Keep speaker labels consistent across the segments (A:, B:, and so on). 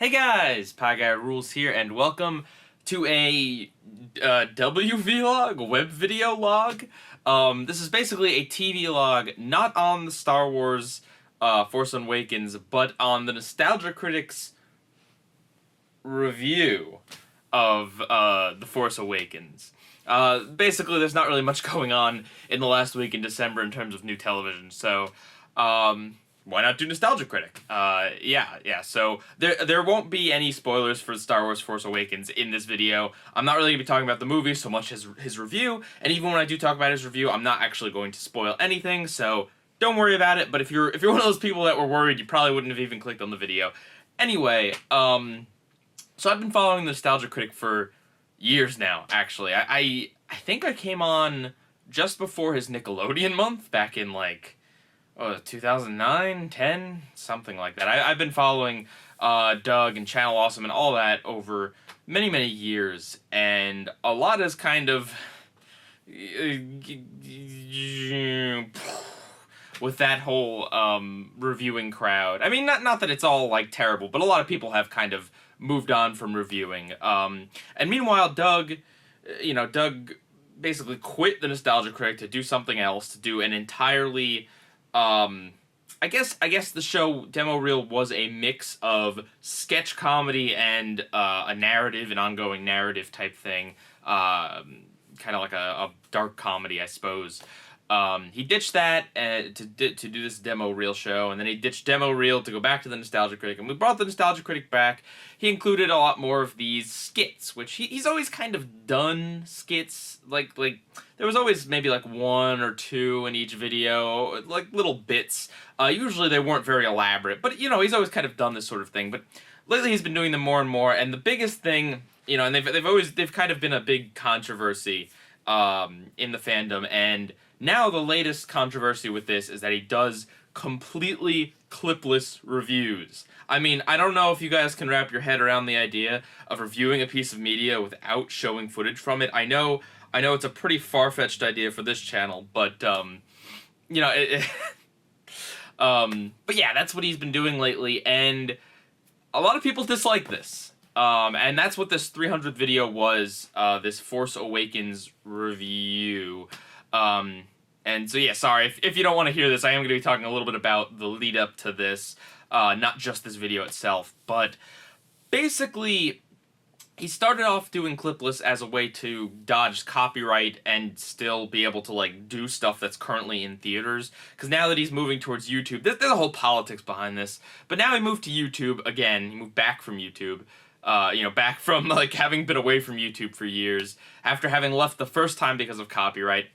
A: Hey guys, PIEGUYRULZ here, and welcome to a WVlog, web video log. This is basically a TV log, not on the Star Wars Force Awakens, but on the Nostalgia Critic's review of the Force Awakens. Basically, there's not really much going on in the last week in December in terms of new television, so why not do Nostalgia Critic? Yeah. So there won't be any spoilers for Star Wars Force Awakens in this video. I'm not really going to be talking about the movie so much as his review, and even when I do talk about his review, I'm not actually going to spoil anything, so don't worry about it. But if you're one of those people that were worried, you probably wouldn't have even clicked on the video. Anyway, so I've been following the Nostalgia Critic for years now, actually. I think I came on just before his Nickelodeon month, back in, like, 2009, 10, something like that. I've been following Doug and Channel Awesome and all that over many, many years, and a lot is kind of with that whole reviewing crowd. I mean, not that it's all, like, terrible, but a lot of people have kind of moved on from reviewing. And meanwhile, Doug basically quit the Nostalgia Critic to do something else, to do an entirely I guess the show demo reel was a mix of sketch comedy and a narrative, an ongoing narrative type thing, kind of like a dark comedy, I suppose. He ditched that to do this demo reel show, and then he ditched demo reel to go back to the Nostalgia Critic, and we brought the Nostalgia Critic back. He included a lot more of these skits, which he's always kind of done skits, like there was always maybe like one or two in each video, like little bits. Usually they weren't very elaborate, but you know, he's always kind of done this sort of thing. But lately he's been doing them more and more, and the biggest thing, you know, and they've kind of been a big controversy in the fandom, and now the latest controversy with this is that he does completely clipless reviews. I mean, I don't know if you guys can wrap your head around the idea of reviewing a piece of media without showing footage from it. I know it's a pretty far-fetched idea for this channel, but you know, but yeah, that's what he's been doing lately, and a lot of people dislike this. And that's what this 300th video was, this Force Awakens review. And so yeah, sorry, if you don't want to hear this, I am going to be talking a little bit about the lead up to this, not just this video itself, but basically, he started off doing clipless as a way to dodge copyright and still be able to, like, do stuff that's currently in theaters, because now that he's moving towards YouTube, there's a whole politics behind this, but now he moved to YouTube again, he moved back from YouTube, you know, back from, like, having been away from YouTube for years, after having left the first time because of copyright.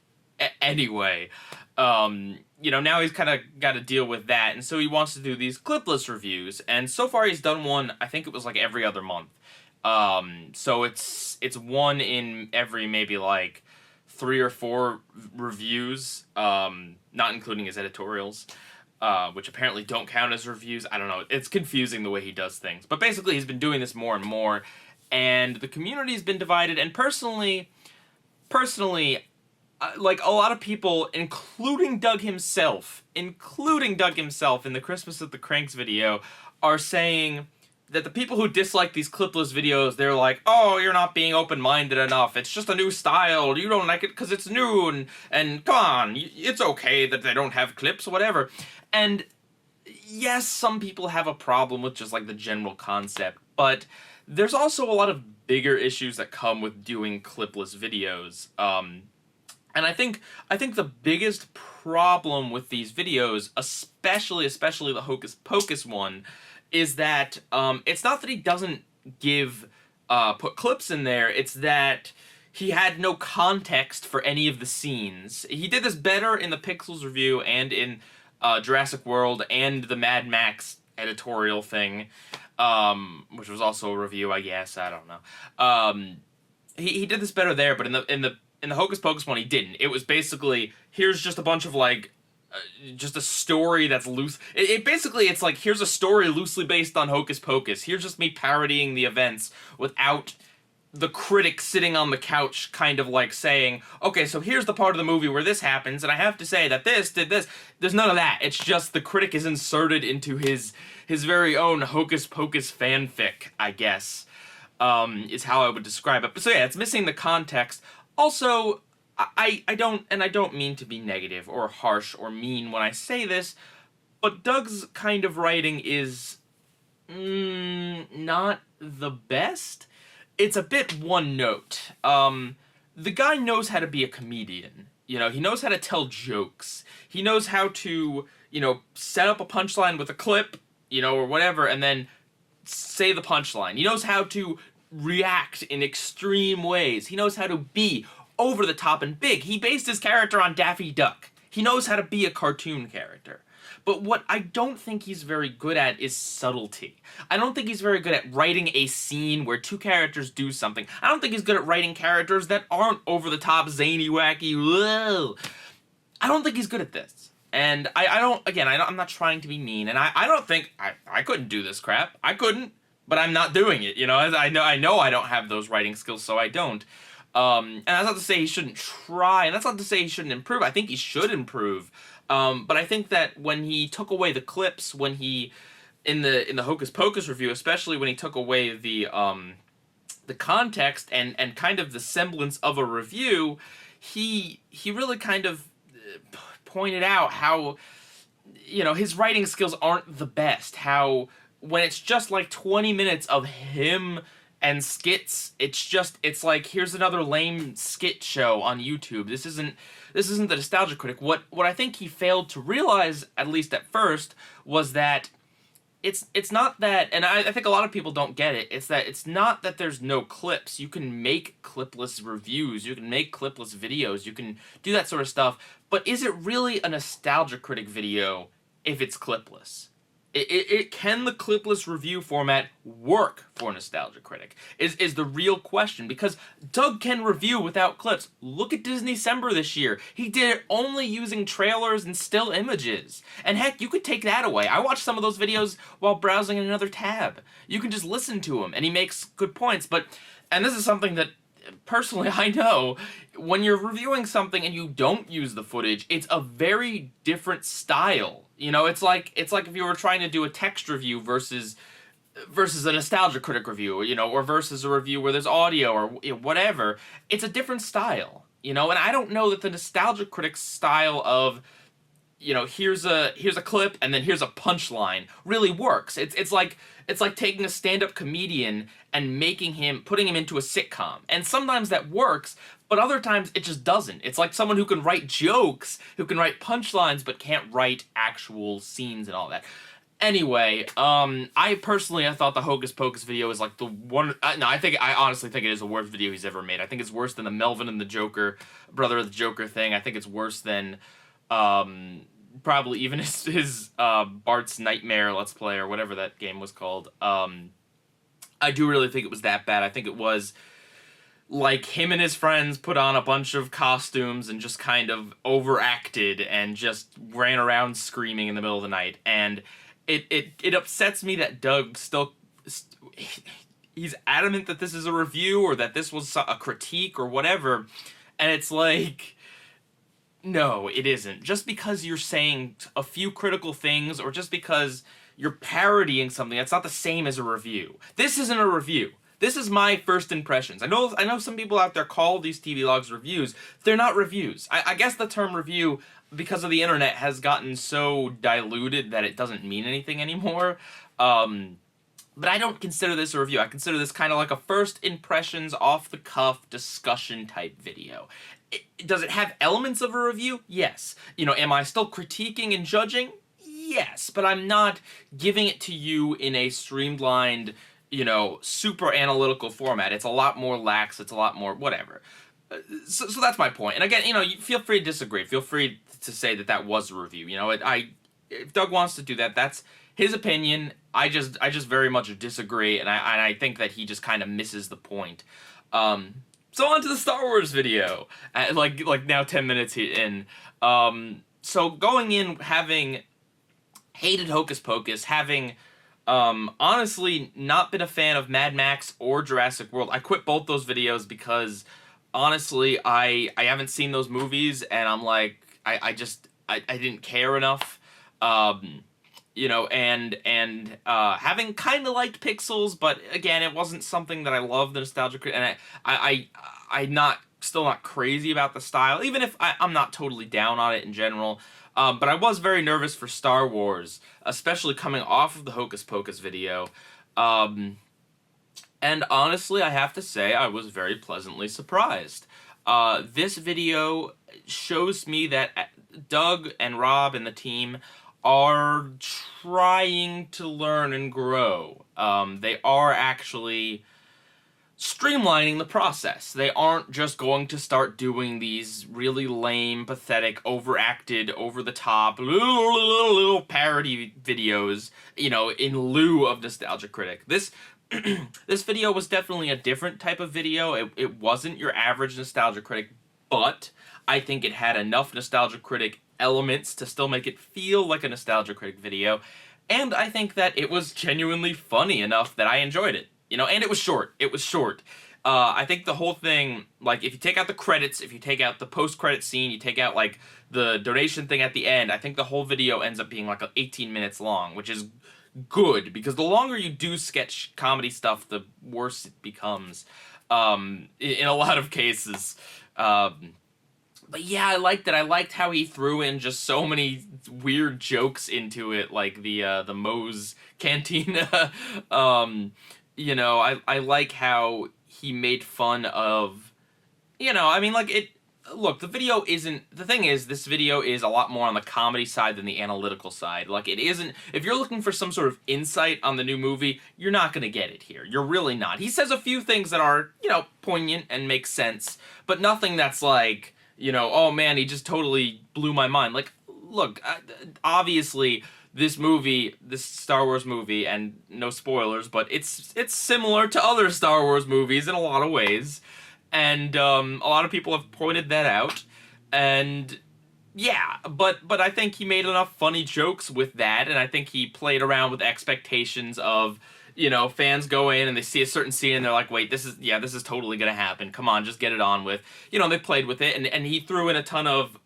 A: Anyway, you know, now he's kind of got to deal with that, and so he wants to do these clipless reviews, and so far he's done one, I think it was like every other month. So it's one in every maybe like 3 or 4 reviews, not including his editorials, which apparently don't count as reviews. I don't know, it's confusing the way he does things, but basically he's been doing this more and more, and the community's been divided, and personally, like, a lot of people, including Doug himself in the Christmas at the Cranks video, are saying that the people who dislike these clipless videos, they're like, oh, you're not being open-minded enough, it's just a new style, you don't like it because it's new, and come on, it's okay that they don't have clips, whatever. And yes, some people have a problem with just, like, the general concept, but there's also a lot of bigger issues that come with doing clipless videos. And I think the biggest problem with these videos, especially the Hocus Pocus one, is that it's not that he doesn't put clips in there, it's that he had no context for any of the scenes. He did this better in the Pixels review and in Jurassic World and the Mad Max editorial thing, which was also a review, I guess, I don't know. He did this better there, but in the Hocus Pocus one, he didn't. It was basically, here's just a bunch of, like, just a story that's loose. Basically, it's like, here's a story loosely based on Hocus Pocus. Here's just me parodying the events without the critic sitting on the couch kind of like saying, okay, so here's the part of the movie where this happens, and I have to say that this did this. There's none of that. It's just the critic is inserted into his very own Hocus Pocus fanfic, I guess, is how I would describe it. But so yeah, it's missing the context. Also, I don't mean to be negative or harsh or mean when I say this, but Doug's kind of writing is not the best. It's a bit one note. The guy knows how to be a comedian. You know, he knows how to tell jokes. He knows how to, you know, set up a punchline with a clip, you know, or whatever, and then say the punchline. He knows how to react in extreme ways. He knows how to be over the top and big. He based his character on Daffy Duck. He knows how to be a cartoon character. But what I don't think he's very good at is subtlety. I don't think he's very good at writing a scene where two characters do something. I don't think he's good at writing characters that aren't over-the-top, zany, wacky, whoa. I don't think he's good at this. And I'm not trying to be mean, and I don't think, I couldn't do this crap. I couldn't, but I'm not doing it, you know? I know I don't have those writing skills, so I don't. And that's not to say he shouldn't try, and that's not to say he shouldn't improve. I think he should improve. But I think that when he took away the clips, when he, in the Hocus Pocus review, especially when he took away the context and kind of the semblance of a review, he really kind of pointed out how, you know, his writing skills aren't the best. How when it's just like 20 minutes of him and skits, it's like, here's another lame skit show on YouTube. This isn't the Nostalgia Critic. What I think he failed to realize, at least at first, was that it's not that, and I think a lot of people don't get it, it's that it's not that there's no clips. You can make clipless reviews, you can make clipless videos, you can do that sort of stuff, but is it really a Nostalgia Critic video if it's clipless? Can the clipless review format work for Nostalgia Critic? Is the real question, because Doug can review without clips. Look at Disney-cember this year. He did it only using trailers and still images. And heck, you could take that away. I watched some of those videos while browsing in another tab. You can just listen to him, and he makes good points. And this is something that, personally, I know, when you're reviewing something and you don't use the footage, it's a very different style. You know, it's like if you were trying to do a text review versus a Nostalgia Critic review, you know, or versus a review where there's audio or, you know, whatever. It's a different style, you know, and I don't know that the Nostalgia Critic style of, you know, here's a clip and then here's a punchline really works. It's like taking a stand-up comedian and putting him into a sitcom. And sometimes that works, but other times it just doesn't. It's like someone who can write jokes, who can write punchlines, but can't write actual scenes and all that. Anyway, I thought the Hocus Pocus video is like the one. I honestly think it is the worst video he's ever made. I think it's worse than the Melvin and the Joker, Brother of the Joker thing. I think it's worse than probably even his Bart's Nightmare Let's Play or whatever that game was called. I do really think it was that bad. I think it was like him and his friends put on a bunch of costumes and just kind of overacted and just ran around screaming in the middle of the night. And it upsets me that Doug still, he's adamant that this is a review or that this was a critique or whatever. And it's like, no, it isn't. Just because you're saying a few critical things or just because you're parodying something, that's not the same as a review. This isn't a review. This is my first impressions. I know some people out there call these TV logs reviews. They're not reviews. I guess the term review, because of the internet, has gotten so diluted that it doesn't mean anything anymore. But I don't consider this a review. I consider this kind of like a first impressions, off-the-cuff discussion type video. Does it have elements of a review? Yes. You know, am I still critiquing and judging? Yes. But I'm not giving it to you in a streamlined, you know, super analytical format. It's a lot more lax. It's a lot more whatever. So that's my point. And again, you know, feel free to disagree. Feel free to say that was a review. You know, if Doug wants to do that, that's his opinion. I just very much disagree, and I think that he just kind of misses the point. So on to the Star Wars video. Like now 10 minutes in. So going in having hated Hocus Pocus, having Honestly, not been a fan of Mad Max or Jurassic World. I quit both those videos because, honestly, I haven't seen those movies, and I'm like, I didn't care enough. You know, and having kind of liked Pixels, but again, it wasn't something that I loved, the Nostalgia Critic, and I'm still not crazy about the style, even if I'm not totally down on it in general. But I was very nervous for Star Wars, especially coming off of the Hocus Pocus video. And honestly, I have to say, I was very pleasantly surprised. This video shows me that Doug and Rob and the team are trying to learn and grow. They are actually streamlining the process. They aren't just going to start doing these really lame, pathetic, overacted, over-the-top, little parody videos, you know, in lieu of Nostalgia Critic. This this video was definitely a different type of video. It wasn't your average Nostalgia Critic, but I think it had enough Nostalgia Critic elements to still make it feel like a Nostalgia Critic video, and I think that it was genuinely funny enough that I enjoyed it. You know, and it was short. It was short. I think the whole thing, like, if you take out the credits, if you take out the post-credit scene, you take out, like, the donation thing at the end, I think the whole video ends up being, like, 18 minutes long, which is good, because the longer you do sketch comedy stuff, the worse it becomes, in a lot of cases. But yeah, I liked it. I liked how he threw in just so many weird jokes into it, like the Moe's Cantina. You know, I like how he made fun of, you know, I mean, like, look, the video isn't, the thing is, this video is a lot more on the comedy side than the analytical side. Like, it isn't, if you're looking for some sort of insight on the new movie, you're not gonna get it here. You're really not. He says a few things that are, you know, poignant and make sense, but nothing that's like, you know, oh man, he just totally blew my mind. Like, look, obviously, this movie, this Star Wars movie, and no spoilers, but it's similar to other Star Wars movies in a lot of ways, and a lot of people have pointed that out, and yeah, but I think he made enough funny jokes with that, and I think he played around with expectations of, you know, fans go in and they see a certain scene and they're like, wait, this is totally gonna happen, come on, just get it on with. You know, they played with it, and he threw in a ton of,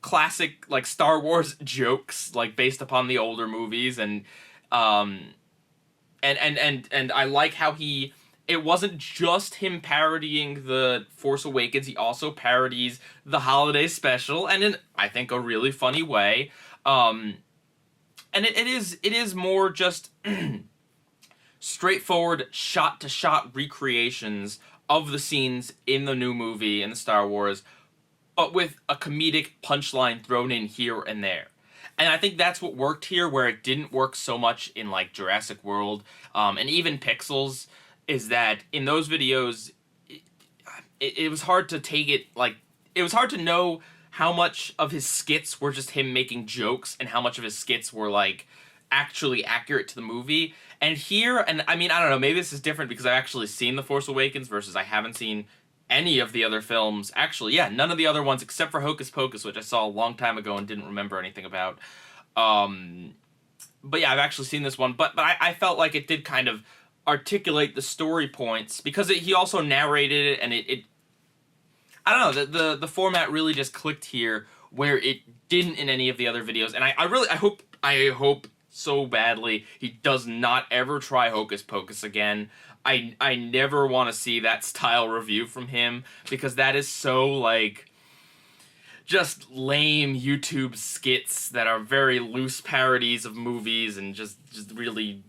A: classic, like, Star Wars jokes, like, based upon the older movies, and I like how it wasn't just him parodying the Force Awakens, he also parodies the holiday special, and in, I think, a really funny way, and it is more just straightforward shot-to-shot recreations of the scenes in the new movie, in the Star Wars, but with a comedic punchline thrown in here and there. And I think that's what worked here, where it didn't work so much in, like, Jurassic World, and even Pixels, is that in those videos, it was hard to take it, like, it was hard to know how much of his skits were just him making jokes, and how much of his skits were, like, actually accurate to the movie. And here, and I mean, I don't know, maybe this is different because I've actually seen The Force Awakens versus I haven't seen any of the other films. Actually, yeah, none of the other ones except for Hocus Pocus, which I saw a long time ago and didn't remember anything about. But yeah, I've actually seen this one, but I felt like it did kind of articulate the story points, because he also narrated it, and it I don't know, the format really just clicked here, where it didn't in any of the other videos, and I hope so badly he does not ever try Hocus Pocus again. I never want to see that style review from him, because that is so, like, just lame YouTube skits that are very loose parodies of movies and just really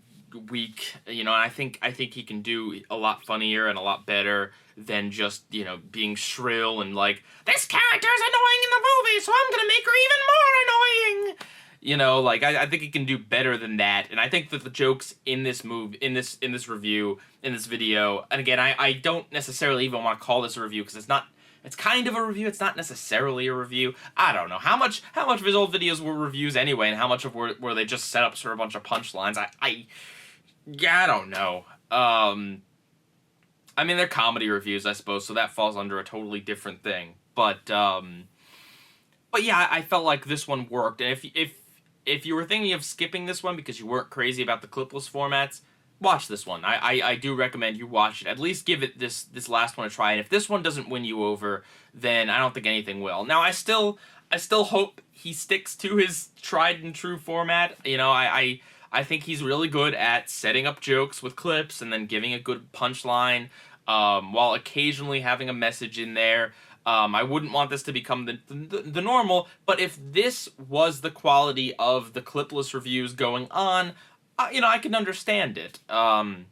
A: weak, you know. And I think he can do a lot funnier and a lot better than just, you know, being shrill and like, this character's annoying in the movie, so I'm gonna make her even more annoying. You know, like, I think he can do better than that, and I think that the jokes in this in this review, in this video, and again, I don't necessarily even want to call this a review, because it's kind of a review, it's not necessarily a review. I don't know how much of his old videos were reviews anyway, and how much of were they just setups for a bunch of punchlines. Yeah, I don't know. I mean, they're comedy reviews, I suppose, so that falls under a totally different thing. But yeah, I felt like this one worked, and if you were thinking of skipping this one because you weren't crazy about the clipless formats, watch this one. I do recommend you watch it. At least give it this last one a try. And if this one doesn't win you over, then I don't think anything will. Now, I still hope he sticks to his tried and true format. You know, I think he's really good at setting up jokes with clips and then giving a good punchline, while occasionally having a message in there. I wouldn't want this to become the normal, but if this was the quality of the clipless reviews going on, you know, I can understand it. But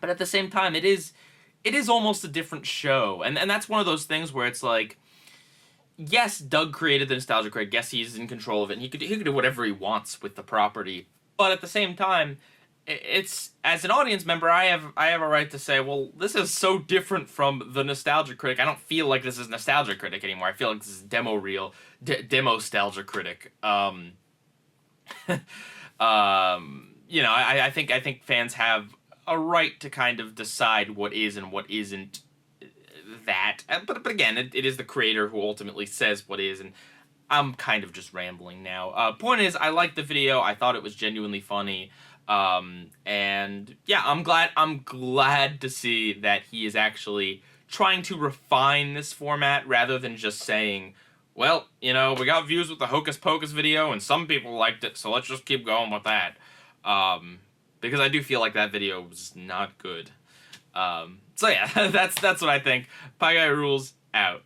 A: at the same time, it is almost a different show, and that's one of those things where it's like, yes, Doug created the Nostalgia Critic. Yes, he's in control of it, and he could do whatever he wants with the property. But at the same time, it's, as an audience member, I have a right to say, well, this is so different from the Nostalgia Critic. I don't feel like this is Nostalgia Critic anymore. I feel like this is Demo-Stalgia Critic. You know, I think fans have a right to kind of decide what is and what isn't that. But again, it is the creator who ultimately says what is, and I'm kind of just rambling now. Point is, I liked the video. I thought it was genuinely funny. And yeah, I'm glad to see that he is actually trying to refine this format rather than just saying, well, you know, we got views with the Hocus Pocus video and some people liked it, so let's just keep going with that. Because I do feel like that video was not good. So yeah, that's what I think. PIEGUYRULZ out.